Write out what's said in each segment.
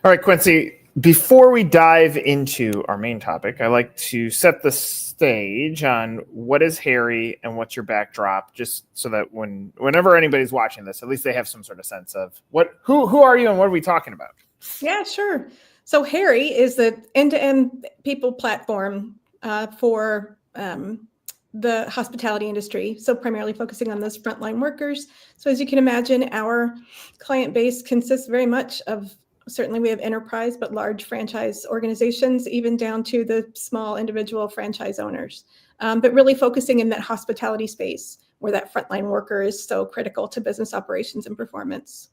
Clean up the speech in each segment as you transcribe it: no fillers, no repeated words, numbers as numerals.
All right, Quincy, before we dive into our main topic, I like to set the stage on what is Harri and what's your backdrop, just so that whenever anybody's watching this, at least they have some sort of sense of who are you and what are we talking about? Yeah, sure. So Harri is the end-to-end people platform for the hospitality industry. So primarily focusing on those frontline workers. So as you can imagine, our client base consists very much of, certainly we have enterprise, but large franchise organizations, even down to the small individual franchise owners. But really focusing in that hospitality space where that frontline worker is so critical to business operations and performance.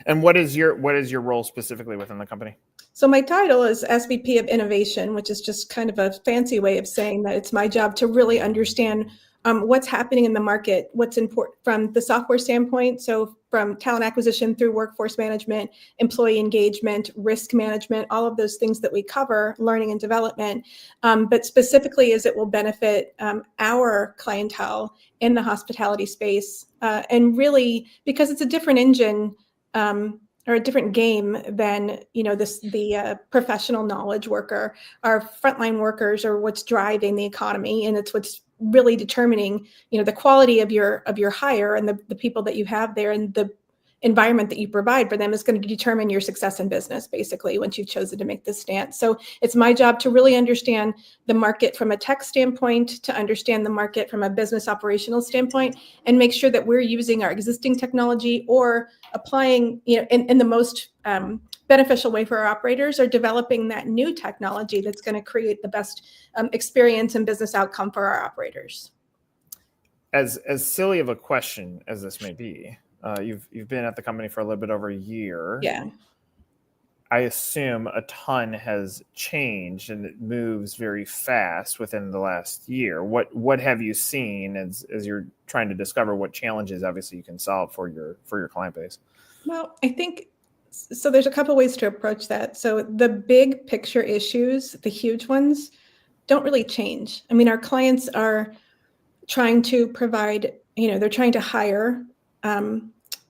And what is your role specifically within the company? So my title is SVP of Innovation, which is just kind of a fancy way of saying that it's my job to really understand what's happening in the market, what's important from the software standpoint. So from talent acquisition through workforce management, employee engagement, risk management, all of those things that we cover, learning and development, but specifically as it will benefit our clientele in the hospitality space. And really, because it's a different engine, or a different game than the professional knowledge worker. Our frontline workers are what's driving the economy, and it's what's really determining the quality of your hire and the people that you have there, and the environment that you provide for them is going to determine your success in business, basically, once you've chosen to make this stance. So it's my job to really understand the market from a tech standpoint, to understand the market from a business operational standpoint, and make sure that we're using our existing technology or applying, in the most beneficial way for our operators, or developing that new technology that's going to create the best experience and business outcome for our operators. As silly of a question as this may be, you've been at the company for a little bit over a year. Yeah. I assume a ton has changed and it moves very fast within the last year. What have you seen as you're trying to discover what challenges obviously you can solve for your client base? Well, I think so. There's a couple ways to approach that. So the big picture issues, the huge ones, don't really change. I mean, our clients are trying to provide, they're trying to hire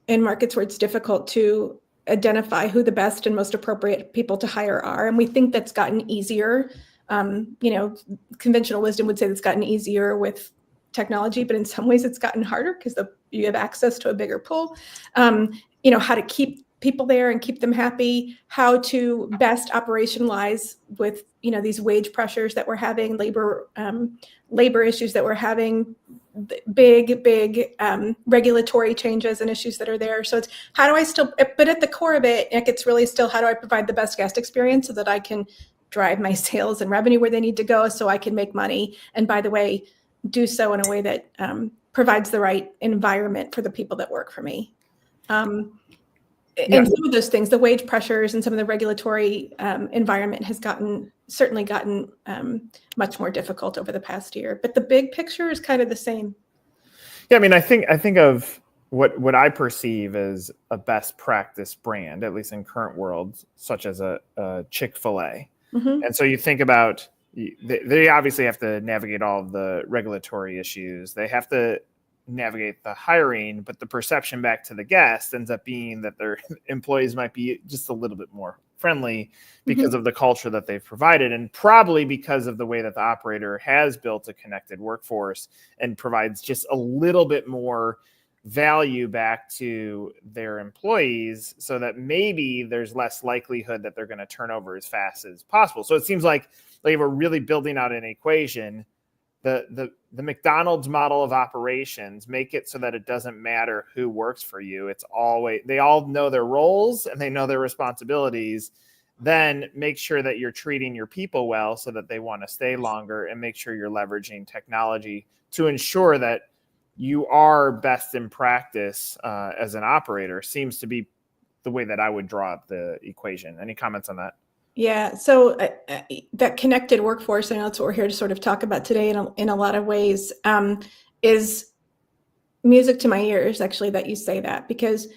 in markets where it's difficult to identify who the best and most appropriate people to hire are. And we think that's gotten easier. Conventional wisdom would say that's gotten easier with technology, but in some ways it's gotten harder because you have access to a bigger pool. How to keep people there and keep them happy, how to best operationalize with, these wage pressures that we're having, labor issues that we're having, big regulatory changes and issues that are there. So it's how do I still, but at the core of it, it's really still how do I provide the best guest experience so that I can drive my sales and revenue where they need to go so I can make money. And by the way, do so in a way that provides the right environment for the people that work for me. And some of those things, the wage pressures and some of the regulatory environment has certainly gotten much more difficult over the past year. But the big picture is kind of the same. Yeah, I mean, I think of what I perceive as a best practice brand, at least in current worlds, such as a Chick-fil-A. Mm-hmm. And so you think about, they obviously have to navigate all of the regulatory issues. They have to navigate the hiring, but the perception back to the guest ends up being that their employees might be just a little bit more friendly because mm-hmm. of the culture that they've provided, and probably because of the way that the operator has built a connected workforce and provides just a little bit more value back to their employees, so that maybe there's less likelihood that they're going to turn over as fast as possible. So it seems like we're really building out an equation. The McDonald's model of operations make it so that it doesn't matter who works for you. It's always, they all know their roles and they know their responsibilities. Then make sure that you're treating your people well so that they want to stay longer, and make sure you're leveraging technology to ensure that you are best in practice as an operator. Seems to be the way that I would draw up the equation. Any comments on that? Yeah, so that connected workforce, I know that's what we're here to sort of talk about today in a lot of ways, is music to my ears, actually, that you say that, because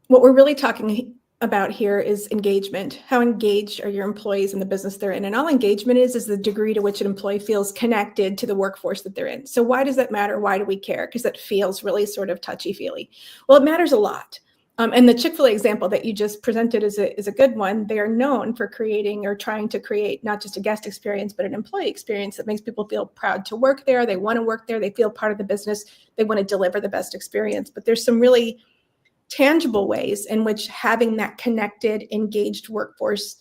what we're really talking about here is engagement. How engaged are your employees in the business they're in? And all engagement is the degree to which an employee feels connected to the workforce that they're in. So why does that matter? Why do we care? Because that feels really sort of touchy-feely. Well, it matters a lot. And the Chick-fil-A example that you just presented is a good one. They are known for creating or trying to create not just a guest experience, but an employee experience that makes people feel proud to work there. They want to work there. They feel part of the business. They want to deliver the best experience. But there's some really tangible ways in which having that connected, engaged workforce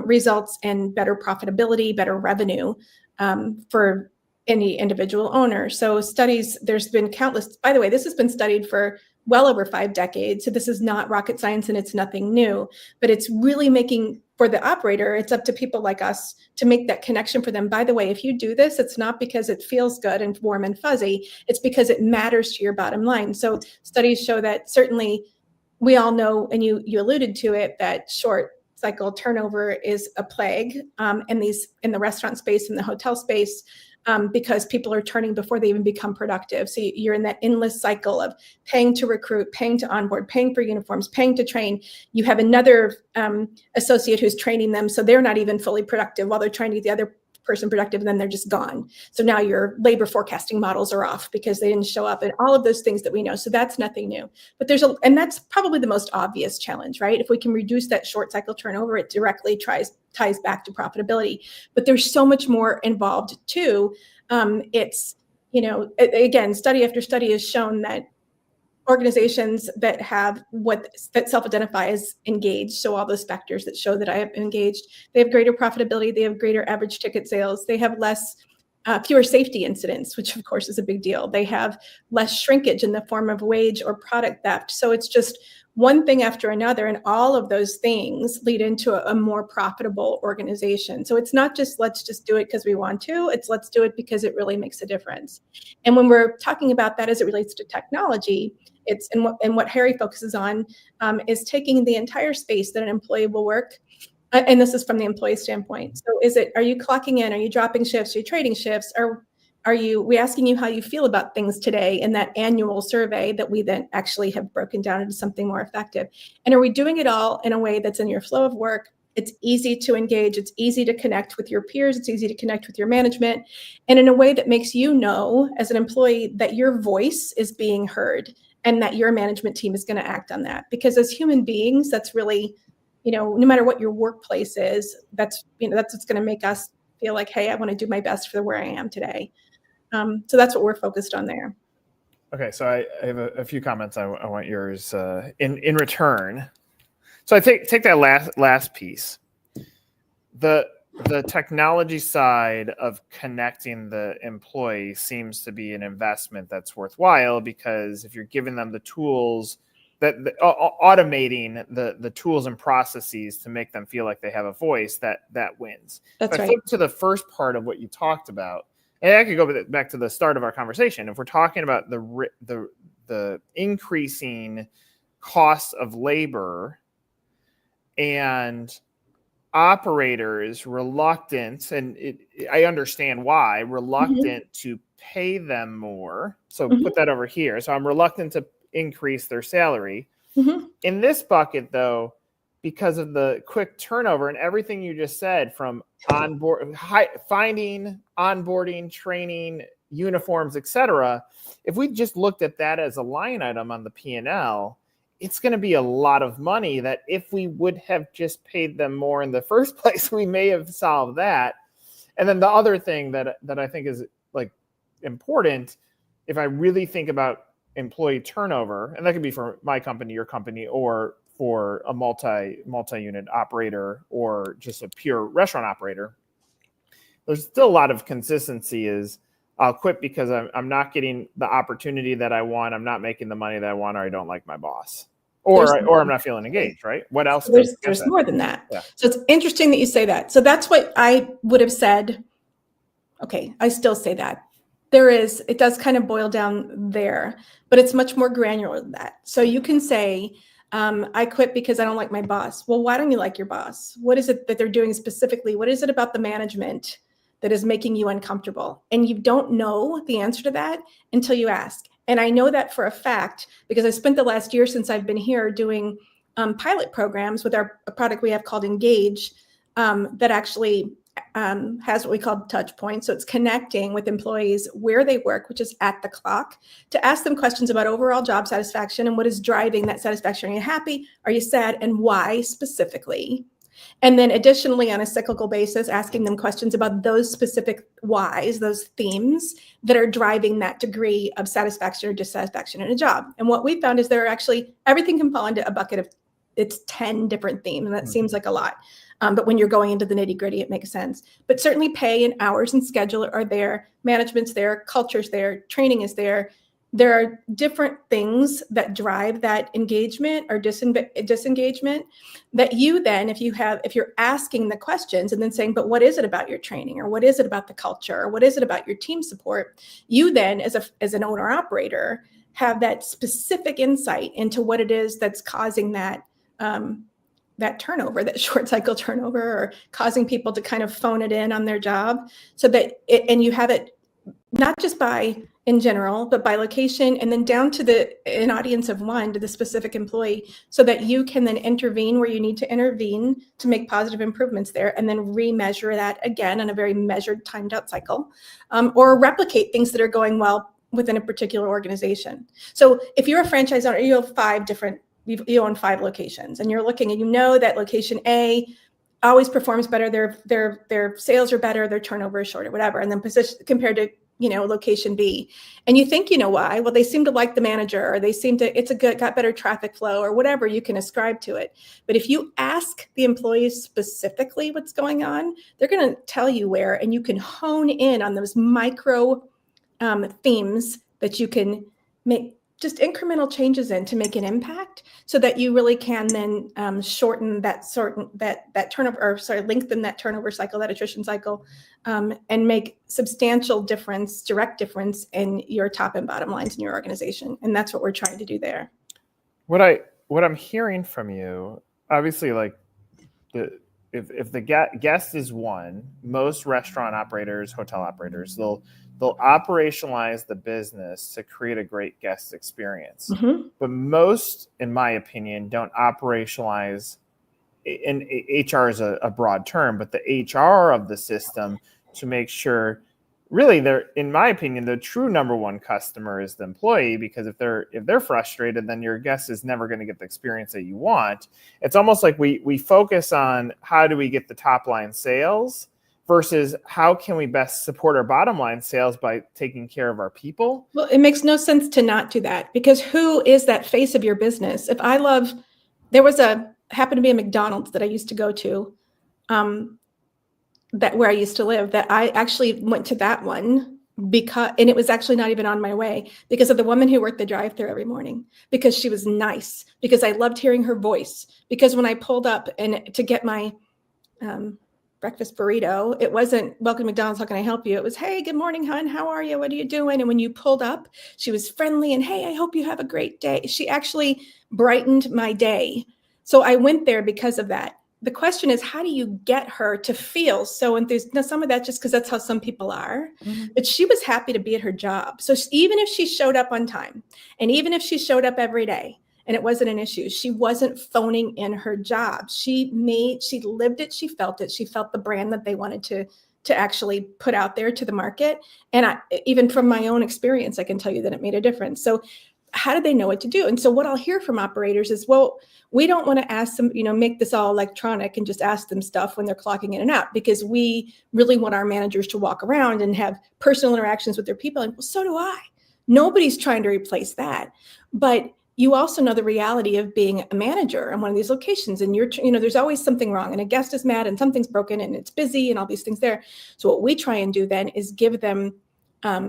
results in better profitability, better revenue for any individual owner. So studies, there's been countless, by the way, this has been studied for well over 5 decades. So this is not rocket science and it's nothing new, but it's really making, for the operator, it's up to people like us to make that connection for them. By the way, if you do this, it's not because it feels good and warm and fuzzy, it's because it matters to your bottom line. So studies show that certainly we all know, and you alluded to it, that short cycle turnover is a plague in the restaurant space, in the hotel space, because people are turning before they even become productive. So you're in that endless cycle of paying to recruit, paying to onboard, paying for uniforms, paying to train. You have another associate who's training them, so they're not even fully productive while they're trying to get the other person productive, and then they're just gone. So now your labor forecasting models are off because they didn't show up, and all of those things that we know. So that's nothing new. But and that's probably the most obvious challenge, right? If we can reduce that short cycle turnover, it directly ties back to profitability. But there's so much more involved too. It's, again, study after study has shown that organizations that that self-identify as engaged, so all those factors that show that I am engaged, they have greater profitability, they have greater average ticket sales, they have fewer safety incidents, which of course is a big deal. They have less shrinkage in the form of wage or product theft. So it's just one thing after another, and all of those things lead into a more profitable organization. So it's not just let's just do it because we want to, it's let's do it because it really makes a difference. And when we're talking about that as it relates to technology, it's and what Harri focuses on is taking the entire space that an employee will work. And this is from the employee standpoint. So are you clocking in? Are you dropping shifts? Are you trading shifts? We asking you how you feel about things today in that annual survey that we then actually have broken down into something more effective? And are we doing it all in a way that's in your flow of work? It's easy to engage. It's easy to connect with your peers. It's easy to connect with your management. And in a way that makes you know, as an employee, that your voice is being heard and that your management team is going to act on that. Because as human beings, that's really, no matter what your workplace is, that's what's going to make us feel like, hey, I want to do my best for where I am today. So that's what we're focused on there. Okay, so I have a few comments. I want yours in return. So I take that last piece. The technology side of connecting the employee seems to be an investment that's worthwhile, because if you're giving them the tools, automating the tools and processes to make them feel like they have a voice, that wins. That's right. I flip to the first part of what you talked about, and I could go back to the start of our conversation. If we're talking about the increasing costs of labor and operators reluctant, and I understand why, reluctant to pay them more. So put that over here. So I'm reluctant to increase their salary. In this bucket, though, because of the quick turnover and everything you just said, from finding, onboarding, training, uniforms, etc., if we just looked at that as a line item on the P&L, it's going to be a lot of money that if we would have just paid them more in the first place, we may have solved that. And then the other thing that I think is like important, if I really think about employee turnover, and that could be for my company, your company, or for a multi-unit operator, or just a pure restaurant operator, there's still a lot of consistency. Is I'll quit because I'm not getting the opportunity that I want, I'm not making the money that I want, or I don't like my boss, or I'm not feeling engaged, right? What else? So there's more than that. Yeah. So it's interesting that you say that. So that's what I would have said. Okay, I still say that. It does kind of boil down there, but it's much more granular than that. So you can say, I quit because I don't like my boss. Well, why don't you like your boss? What is it that they're doing specifically? What is it about the management that is making you uncomfortable? And you don't know the answer to that until you ask. And I know that for a fact because I spent the last year since I've been here doing pilot programs with a product we have called Engage that actually has what we call touch points. So it's connecting with employees where they work, which is at the clock, to ask them questions about overall job satisfaction and what is driving that satisfaction. Are you happy? Are you sad? And why specifically? And then additionally, on a cyclical basis, asking them questions about those specific whys, those themes that are driving that degree of satisfaction or dissatisfaction in a job. And what we found is there are actually, everything can fall into a bucket of, it's 10 different themes, and that seems like a lot. But when you're going into the nitty gritty, it makes sense. But certainly pay and hours and schedule are there, management's there, culture's there, training is there. There are different things that drive that engagement or disengagement that you then, if you're asking the questions and then saying, but what is it about your training, or what is it about the culture, or what is it about your team support? You then, as an owner operator, have that specific insight into what it is that's causing that that turnover, that short cycle turnover, or causing people to kind of phone it in on their job, so that and you have it not just by in general, but by location, and then down to an audience of one, to the specific employee, so that you can then intervene where you need to intervene to make positive improvements there, and then remeasure that again on a very measured, timed out cycle, or replicate things that are going well within a particular organization. So if you're a franchise owner, you have you own 5 locations, and you're looking and you know that location A always performs better, their sales are better, their turnover is shorter, whatever, and then position compared to location B, and you think why? Well, they seem to like the manager, or they seem to got better traffic flow, or whatever you can ascribe to it. But if you ask the employees specifically what's going on, they're going to tell you where, and you can hone in on those micro themes that you can make just incremental changes in to make an impact, so that you really can then shorten that turnover, or lengthen that turnover cycle, that attrition cycle, and make substantial direct difference in your top and bottom lines in your organization. And that's what we're trying to do there. What I'm hearing from you, obviously, like if the guest is one, most restaurant operators, hotel operators, they'll operationalize the business to create a great guest experience. Mm-hmm. But most, in my opinion, don't operationalize, and HR is a broad term, but the HR of the system to make sure, really, in my opinion, the true number one customer is the employee, because if they're frustrated, then your guest is never going to get the experience that you want. It's almost like we focus on how do we get the top line sales versus how can we best support our bottom line sales by taking care of our people. Well, it makes no sense to not do that, because who is that face of your business? There was happened to be a McDonald's that I used to go to, where I used to live, that I actually went to that one and it was actually not even on my way, because of the woman who worked the drive-thru every morning, because she was nice, because I loved hearing her voice, because when I pulled up and to get my breakfast burrito, it wasn't "Welcome to McDonald's, how can I help you?" It was, "Hey, good morning, hon, how are you? What are you doing?" And when you pulled up, she was friendly and, "Hey, I hope you have a great day." She actually brightened my day. So I went there because of that. The question is, how do you get her to feel so enthused? Now, some of that just because that's how some people are, mm-hmm. But she was happy to be at her job. So even if she showed up on time, and even if she showed up every day, and it wasn't an issue, she wasn't phoning in her job. She lived it, she felt it. She felt the brand that they wanted to actually put out there to the market. And even from my own experience, I can tell you that it made a difference. So how do they know what to do? And so what I'll hear from operators is, well, we don't want to ask them, make this all electronic and just ask them stuff when they're clocking in and out, because we really want our managers to walk around and have personal interactions with their people. And well, so do I. Nobody's trying to replace that. But you also know the reality of being a manager in one of these locations, and there's always something wrong, and a guest is mad and something's broken and it's busy and all these things there. So what we try and do then is give them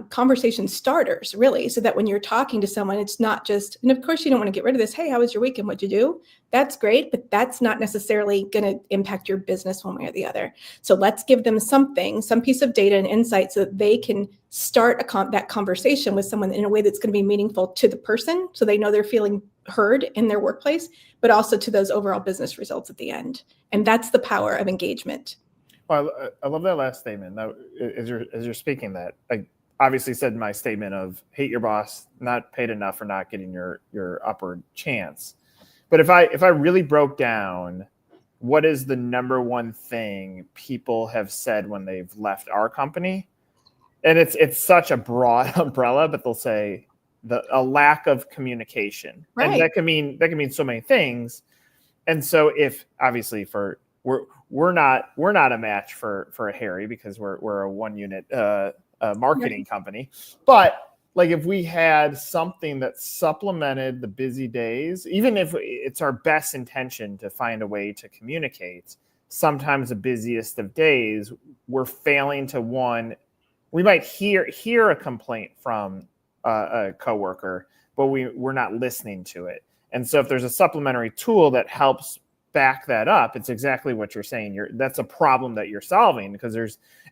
conversation starters, really, so that when you're talking to someone, it's not just, and of course you don't want to get rid of this, "Hey, how was your weekend? What'd you do?" That's great, but that's not necessarily going to impact your business one way or the other. So let's give them some piece of data and insight, so that they can start that conversation with someone in a way that's going to be meaningful to the person, so they know they're feeling heard in their workplace, but also to those overall business results at the end. And that's the power of engagement. Well, I love that last statement. Now, as you're speaking that, I obviously said in my statement of hate your boss, not paid enough for not getting your upward chance. But if I really broke down what is the number one thing people have said when they've left our company? And it's such a broad umbrella, but they'll say a lack of communication. Right. And that can mean so many things. And so if obviously we're not a match for a Harri, because we're a one unit marketing company. But like, if we had something that supplemented the busy days, even if it's our best intention to find a way to communicate, sometimes the busiest of days, we're failing to we might hear a complaint from a coworker, but we're not listening to it. And so if there's a supplementary tool that helps back that up, it's exactly what you're saying. That's a problem that you're solving,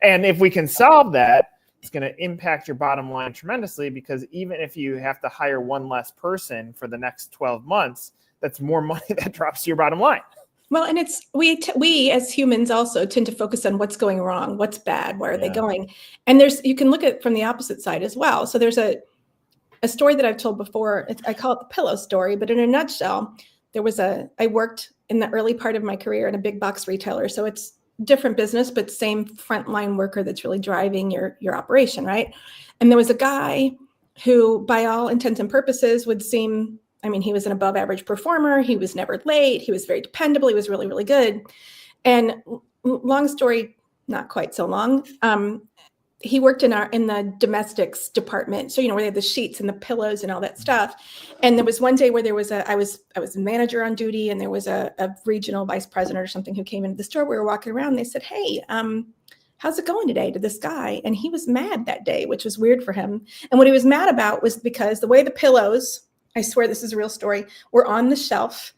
and if we can solve that, it's going to impact your bottom line tremendously, because even if you have to hire one less person for the next 12 months, that's more money that drops to your bottom line. Well, and it's we as humans also tend to focus on what's going wrong, what's bad, where are they going, and you can look at it from the opposite side as well. So there's a story that I've told before. I call it the pillow story, but in a nutshell, I worked in the early part of my career in a big box retailer, so it's different business, but same frontline worker that's really driving your operation, right? And there was a guy who, by all intents and purposes, would seem, he was an above average performer. He was never late. He was very dependable. He was really, really good. And long story, not quite so long. He worked in the domestics department. So, where they had the sheets and the pillows and all that stuff. And there was one day where I was a manager on duty, and there was a regional vice president or something who came into the store. We were walking around, and they said, "Hey, how's it going today?" to this guy. And he was mad that day, which was weird for him. And what he was mad about was because the way the pillows, I swear this is a real story, were on the shelf,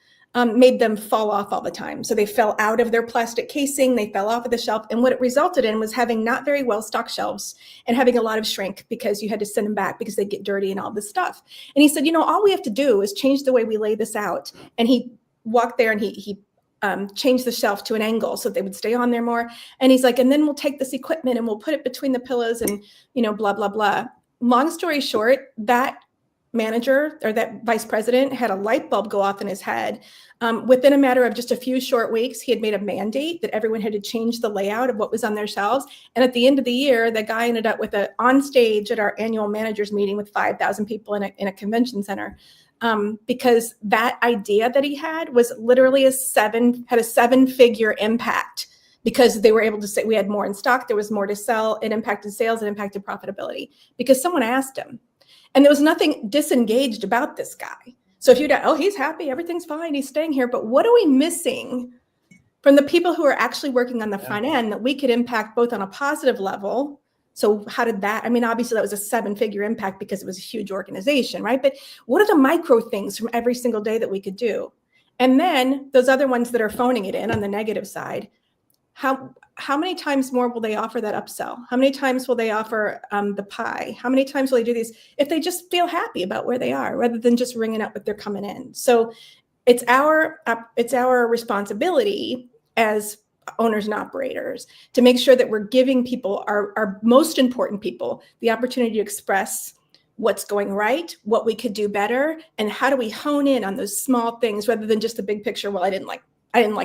made them fall off all the time. So they fell out of their plastic casing, they fell off of the shelf. And what it resulted in was having not very well stocked shelves and having a lot of shrink, because you had to send them back because they get dirty and all this stuff. And he said, all we have to do is change the way we lay this out. And he walked there and he changed the shelf to an angle so they would stay on there more. And he's like, and then we'll take this equipment and we'll put it between the pillows and, blah, blah, blah. Long story short, that manager or that vice president had a light bulb go off in his head. Within a matter of just a few short weeks, he had made a mandate that everyone had to change the layout of what was on their shelves. And at the end of the year, the guy ended up with on stage at our annual managers meeting with 5,000 people in a convention center. Because that idea that he had was literally had a 7-figure impact, because they were able to say we had more in stock, there was more to sell, it impacted sales, it impacted profitability, because someone asked him. And there was nothing disengaged about this guy. So if he's happy, everything's fine, he's staying here. But what are we missing from the people who are actually working on the front end that we could impact both on a positive level? So how did that, obviously that was a 7-figure impact because it was a huge organization, right? But what are the micro things from every single day that we could do? And then those other ones that are phoning it in on the negative side, how many times more will they offer that upsell? How many times will they offer the pie? How many times will they do these if they just feel happy about where they are, rather than just ringing up what they're coming in? So it's our responsibility as owners and operators to make sure that we're giving people, our most important people, the opportunity to express what's going right, what we could do better, and how do we hone in on those small things rather than just the big picture. Well, I didn't like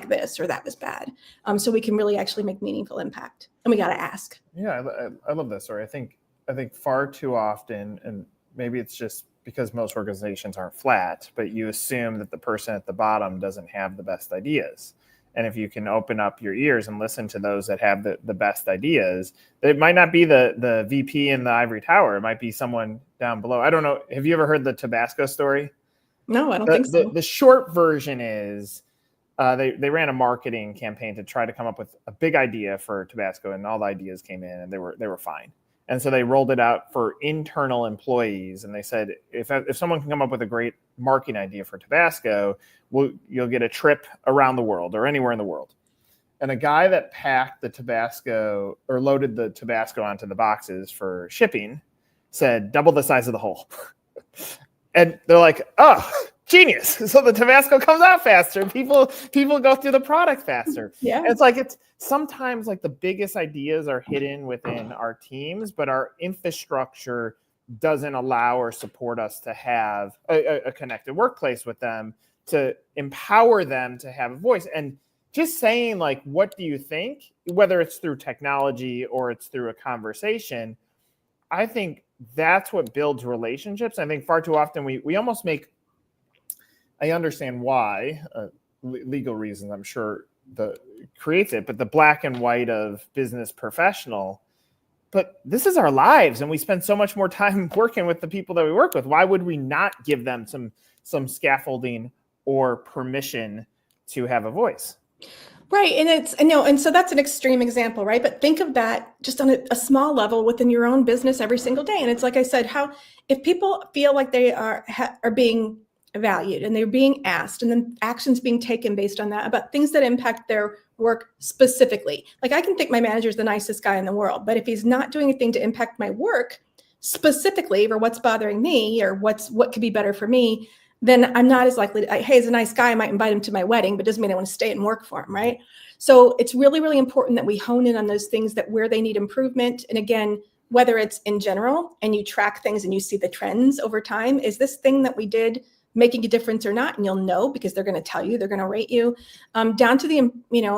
this, or that was bad. So we can really actually make meaningful impact, and we got to ask. Yeah, I love that story. I think far too often, and maybe it's just because most organizations aren't flat, but you assume that the person at the bottom doesn't have the best ideas. And if you can open up your ears and listen to those that have the best ideas, it might not be the VP in the ivory tower. It might be someone down below. I don't know. Have you ever heard the Tabasco story? No, I don't think so. The short version is they ran a marketing campaign to try to come up with a big idea for Tabasco, and all the ideas came in, and they were fine. And so they rolled it out for internal employees, and they said, if someone can come up with a great marketing idea for Tabasco, you'll get a trip around the world or anywhere in the world. And a guy that packed the Tabasco or loaded the Tabasco onto the boxes for shipping said, double the size of the hole. And they're like, oh, genius. So the Tabasco comes out faster. People go through the product faster. Yeah. And it's sometimes like the biggest ideas are hidden within our teams, but our infrastructure doesn't allow or support us to have a connected workplace with them, to empower them to have a voice. And just saying like, what do you think, whether it's through technology or it's through a conversation, I think that's what builds relationships. I think far too often we almost make, I understand why, legal reasons, I'm sure creates it, but the black and white of business professional, but this is our lives. And we spend so much more time working with the people that we work with. Why would we not give them some scaffolding or permission to have a voice? Right. And so that's an extreme example, right? But think of that just on a small level within your own business every single day. And it's like I said, if people feel like they are being valued and they're being asked and then actions being taken based on that about things that impact their work specifically. Like I can think my manager is the nicest guy in the world, but if he's not doing anything to impact my work specifically or what's bothering me or what could be better for me, then I'm not as likely to, hey, he's a nice guy, I might invite him to my wedding, but doesn't mean I want to stay and work for him, right? So it's really, really important that we hone in on those things that where they need improvement. And again, whether it's in general and you track things and you see the trends over time, is this thing that we did making a difference or not? And you'll know because they're going to tell you, they're going to rate you, down to the,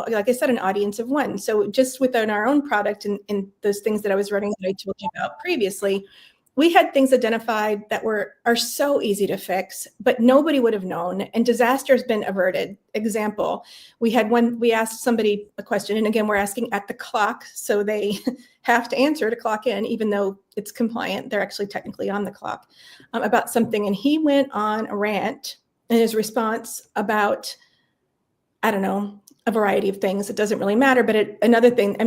like I said, an audience of one. So just within our own product and those things that I was running that I told you about previously, we had things identified that are so easy to fix, but nobody would have known. And disaster has been averted. Example, we asked somebody a question, and again, we're asking at the clock, so they have to answer to clock in, even though it's compliant. They're actually technically on the clock about something. And he went on a rant in his response about, I don't know, a variety of things. It doesn't really matter, but another thing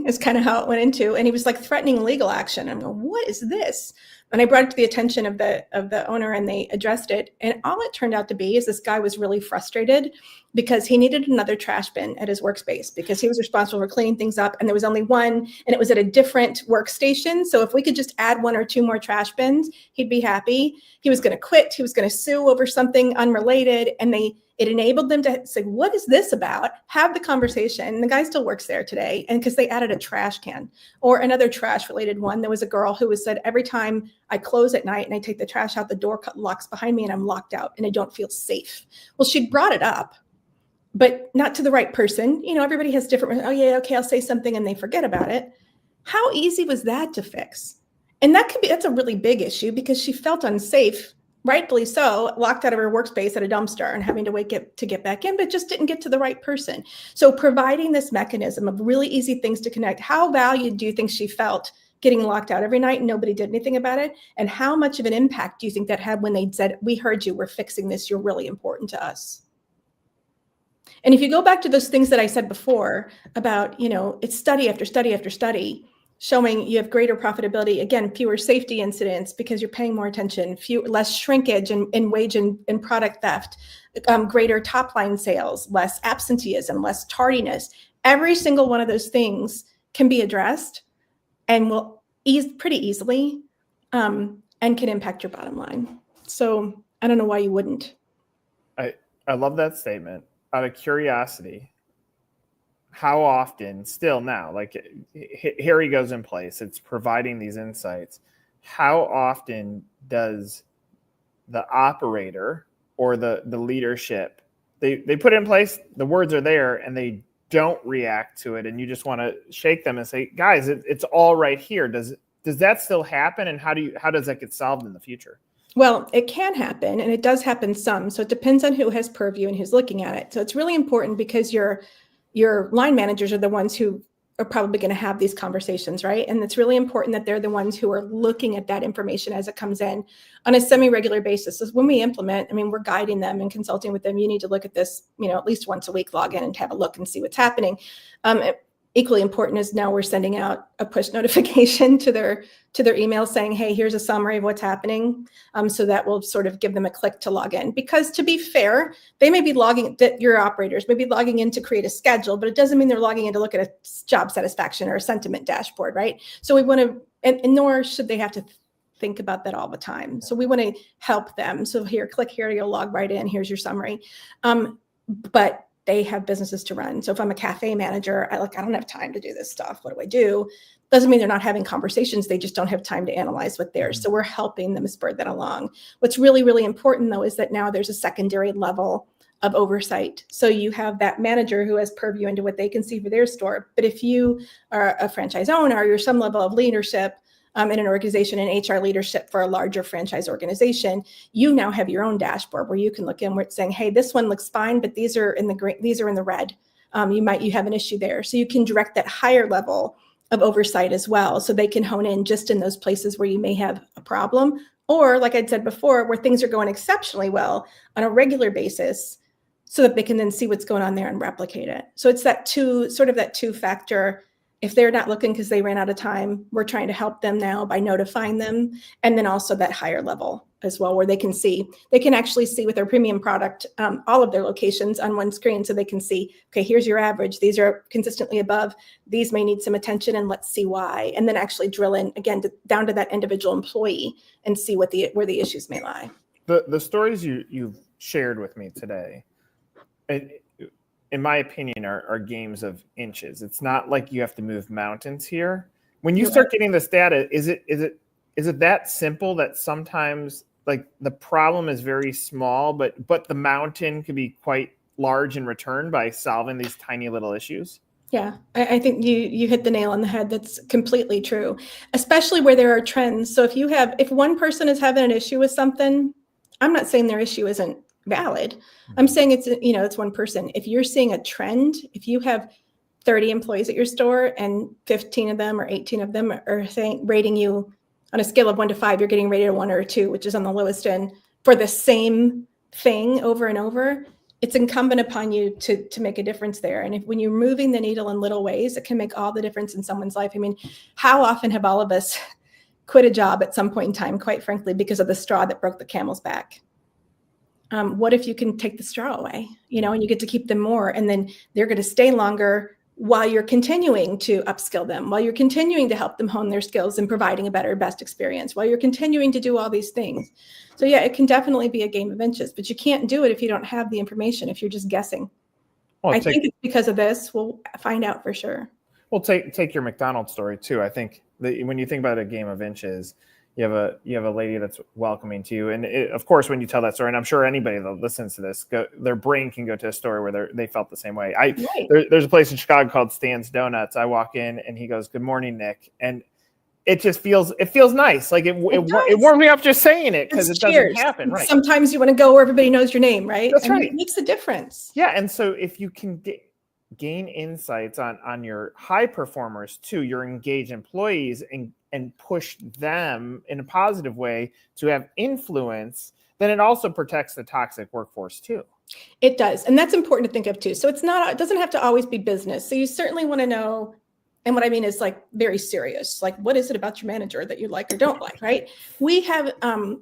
is kind of how it went into, and he was like threatening legal action. I'm going, what is this? And I brought it to the attention of the owner, and they addressed it. And all it turned out to be is this guy was really frustrated because he needed another trash bin at his workspace because he was responsible for cleaning things up, and there was only one, and it was at a different workstation. So if we could just add one or two more trash bins, he'd be happy. He was going to quit. He was going to sue over something unrelated, and it enabled them to say, what is this about? Have the conversation. And the guy still works there today. And because they added a trash can or another trash related one, there was a girl who said, every time I close at night and I take the trash out, the door locks behind me and I'm locked out and I don't feel safe. Well, she brought it up, but not to the right person. Everybody has different, oh yeah, okay, I'll say something and they forget about it. How easy was that to fix? And that's a really big issue because she felt unsafe, rightfully so, locked out of her workspace at a dumpster and having to get back in, but just didn't get to the right person. So providing this mechanism of really easy things to connect, how valued do you think she felt getting locked out every night and nobody did anything about it? And how much of an impact do you think that had when they said, we heard you, we're fixing this, you're really important to us? And if you go back to those things that I said before about, it's study after study after study, showing you have greater profitability, again, fewer safety incidents because you're paying more attention, less shrinkage in wage and product theft, greater top line sales, less absenteeism, less tardiness. Every single one of those things can be addressed and will ease pretty easily and can impact your bottom line. So I don't know why you wouldn't. I love that statement. Out of curiosity, how often still now, like Harri goes in place, it's providing these insights. How often does the operator or the leadership, they put it in place, the words are there and they don't react to it. And you just want to shake them and say, guys, it's all right here. Does that still happen? And how does that get solved in the future? Well, it can happen, and it does happen some. So it depends on who has purview and who's looking at it. So it's really important because your line managers are the ones who are probably going to have these conversations, right? And it's really important that they're the ones who are looking at that information as it comes in on a semi-regular basis. So when we implement, we're guiding them and consulting with them. You need to look at this, at least once a week, log in and have a look and see what's happening. Equally important is now we're sending out a push notification to their email saying, hey, here's a summary of what's happening. So that will sort of give them a click to log in. Because to be fair, they may be your operators may be logging in to create a schedule, but it doesn't mean they're logging in to look at a job satisfaction or a sentiment dashboard, right? So we want to, and nor should they have to think about that all the time. So we want to help them. So here, click here, you'll log right in. Here's your summary. But they have businesses to run. So if I'm a cafe manager, I don't have time to do this stuff. What do I do? Doesn't mean they're not having conversations. They just don't have time to analyze what theirs. So we're helping them spur that along. What's really, really important though, is that now there's a secondary level of oversight. So you have that manager who has purview into what they can see for their store. But if you are a franchise owner, or you're some level of leadership in an organization, and HR leadership for a larger franchise organization, you now have your own dashboard where you can look in where it's saying, hey, this one looks fine, but these are in the green, these are in the red. You have an issue there. So you can direct that higher level of oversight as well. So they can hone in just in those places where you may have a problem, or like I'd said before, where things are going exceptionally well on a regular basis, so that they can then see what's going on there and replicate it. So it's that two factor. If they're not looking because they ran out of time, we're trying to help them now by notifying them. And then also that higher level as well, where they can actually see with their premium product, all of their locations on one screen. So they can see, okay, here's your average. These are consistently above. These may need some attention, and let's see why. And then actually drill in again down to that individual employee and see where the issues may lie. The stories you've shared with me today, in my opinion, are games of inches. It's not like you have to move mountains here. When you start getting this data, is it that simple that sometimes like the problem is very small, but the mountain could be quite large in return by solving these tiny little issues? Yeah, I think you hit the nail on the head. That's completely true, especially where there are trends. So if one person is having an issue with something, I'm not saying their issue isn't valid. I'm saying it's one person. If you're seeing a trend, if you have 30 employees at your store and 15 of them or 18 of them are rating you on a scale of 1 to 5, you're getting rated a 1 or a 2, which is on the lowest end for the same thing over and over, it's incumbent upon you to make a difference there. And when you're moving the needle in little ways, it can make all the difference in someone's life. I mean, how often have all of us quit a job at some point in time, quite frankly, because of the straw that broke the camel's back? What if you can take the straw away, and you get to keep them more, and then they're going to stay longer while you're continuing to upskill them, while you're continuing to help them hone their skills and providing a best experience, while you're continuing to do all these things. So yeah, it can definitely be a game of inches, but you can't do it if you don't have the information, if you're just guessing. Well, I think it's because of this. We'll find out for sure. Well, take your McDonald's story too. I think that when you think about a game of inches, you have a lady that's welcoming to you, and of course, when you tell that story, and I'm sure anybody that listens to this, their brain can go to a story where they felt the same way. There's a place in Chicago called Stan's Donuts. I walk in, and he goes, "Good morning, Nick," and it just feels nice. Like it warms me up just saying it, because it doesn't happen. Right? Sometimes you want to go where everybody knows your name, right? That's right. It makes a difference. Yeah, and so if you can gain insights on your high performers too, your engaged employees, and push them in a positive way to have influence, then it also protects the toxic workforce too. It does. And that's important to think of too. So it doesn't have to always be business. So you certainly want to know, and what I mean is like very serious, like what is it about your manager that you like or don't like, right? We have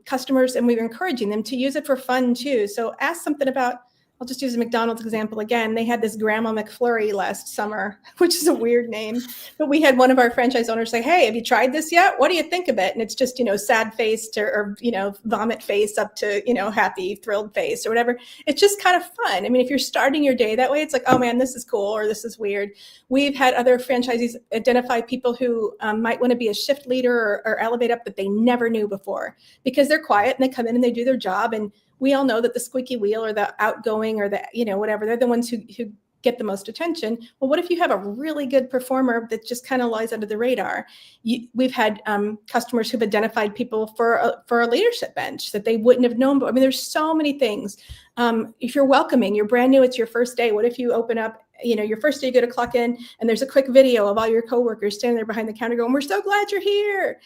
customers, and we're encouraging them to use it for fun too. So ask something about, I'll just use a McDonald's example again. They had this Grandma McFlurry last summer, which is a weird name. But we had one of our franchise owners say, hey, have you tried this yet? What do you think of it? And it's just, sad face or vomit face up to, happy, thrilled face or whatever. It's just kind of fun. I mean, if you're starting your day that way, it's like, oh man, this is cool, or this is weird. We've had other franchisees identify people who might want to be a shift leader or elevate up that they never knew before, because they're quiet and they come in and they do their job. And we all know that the squeaky wheel or the outgoing or the, whatever, they're the ones who get the most attention. Well, what if you have a really good performer that just kind of lies under the radar? We've had customers who've identified people for a leadership bench that they wouldn't have known. But I mean, there's so many things. If you're welcoming, you're brand new, it's your first day. What if you open up, your first day, you go to clock in and there's a quick video of all your coworkers standing there behind the counter going, we're so glad you're here.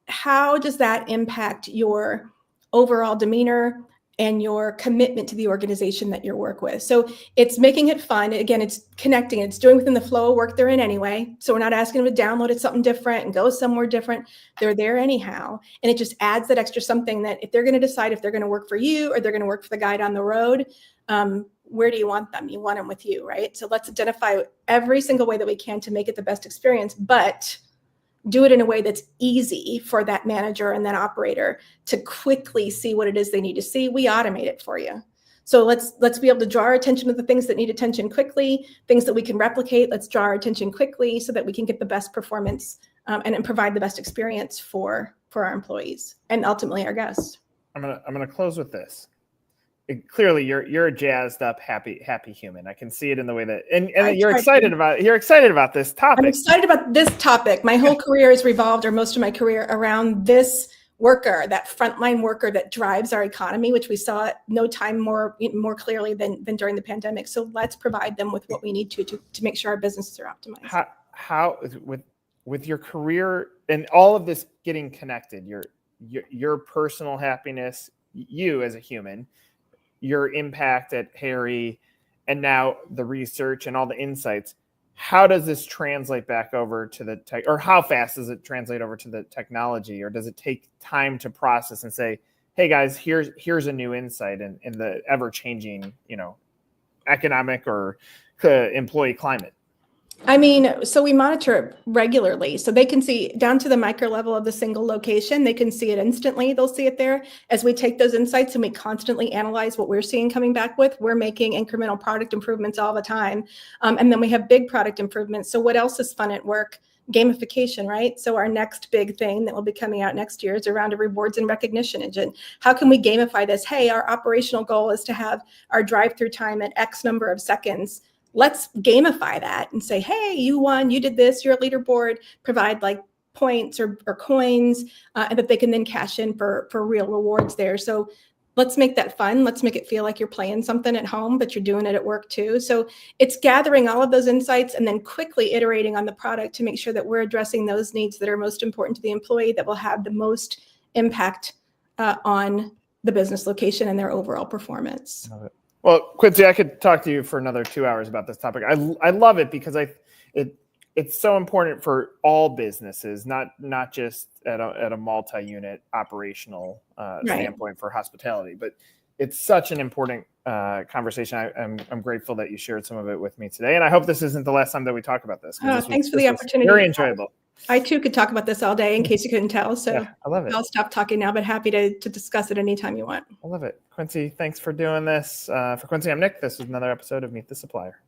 How does that impact your overall demeanor and your commitment to the organization that you work with? So it's making it fun. Again, it's connecting. It's doing within the flow of work they're in anyway. So we're not asking them to download it something different and go somewhere different. They're there anyhow. And it just adds that extra something that if they're going to decide if they're going to work for you or they're going to work for the guy down the road, where do you want them? You want them with you, right? So let's identify every single way that we can to make it the best experience, but do it in a way that's easy for that manager and that operator to quickly see what it is they need to see. We automate it for you. So let's be able to draw our attention to the things that need attention quickly, things that we can replicate. Let's draw our attention quickly so that we can get the best performance and provide the best experience for our employees and ultimately our guests. I'm gonna close with this. clearly you're a jazzed up, happy human. I can see it in the way that, and you're excited about this topic. I'm excited about this topic. My whole career has revolved, or most of my career, around this worker, that frontline worker that drives our economy, which we saw at no time more clearly than during the pandemic. So let's provide them with what we need to make sure our businesses are optimized. How with your career and all of this getting connected, your personal happiness, you as a human, your impact at Harri, and now the research and all the insights, how does this translate back over to the tech, or how fast does it translate over to the technology, or does it take time to process and say, hey guys, here's a new insight in the ever-changing, economic or employee climate? I mean, so we monitor it regularly. So they can see down to the micro level of the single location. They can see it instantly. They'll see it there. As we take those insights and we constantly analyze what we're seeing coming back with, we're making incremental product improvements all the time. And then we have big product improvements. So what else is fun at work? Gamification, right? So our next big thing that will be coming out next year is around a rewards and recognition engine. How can we gamify this? Hey, our operational goal is to have our drive-through time at X number of seconds. Let's gamify that and say, hey, you won, you did this, you're a leaderboard, provide like points or coins, and that they can then cash in for real rewards there. So let's make that fun. Let's make it feel like you're playing something at home, but you're doing it at work too. So it's gathering all of those insights and then quickly iterating on the product to make sure that we're addressing those needs that are most important to the employee, that will have the most impact on the business location and their overall performance. Love it. Well, Quincy, I could talk to you for another 2 hours about this topic. I love it because it's so important for all businesses, not just at a multi-unit operational standpoint for hospitality, but it's such an important conversation. I'm grateful that you shared some of it with me today, and I hope this isn't the last time that we talk about this. Thanks for the opportunity. Very enjoyable. I too could talk about this all day in case you couldn't tell. So yeah, I love it. I'll stop talking now, but happy to discuss it anytime you want. I love it. Quincy, thanks for doing this. For Quincy, I'm Nick. This was another episode of Meet the Supplier.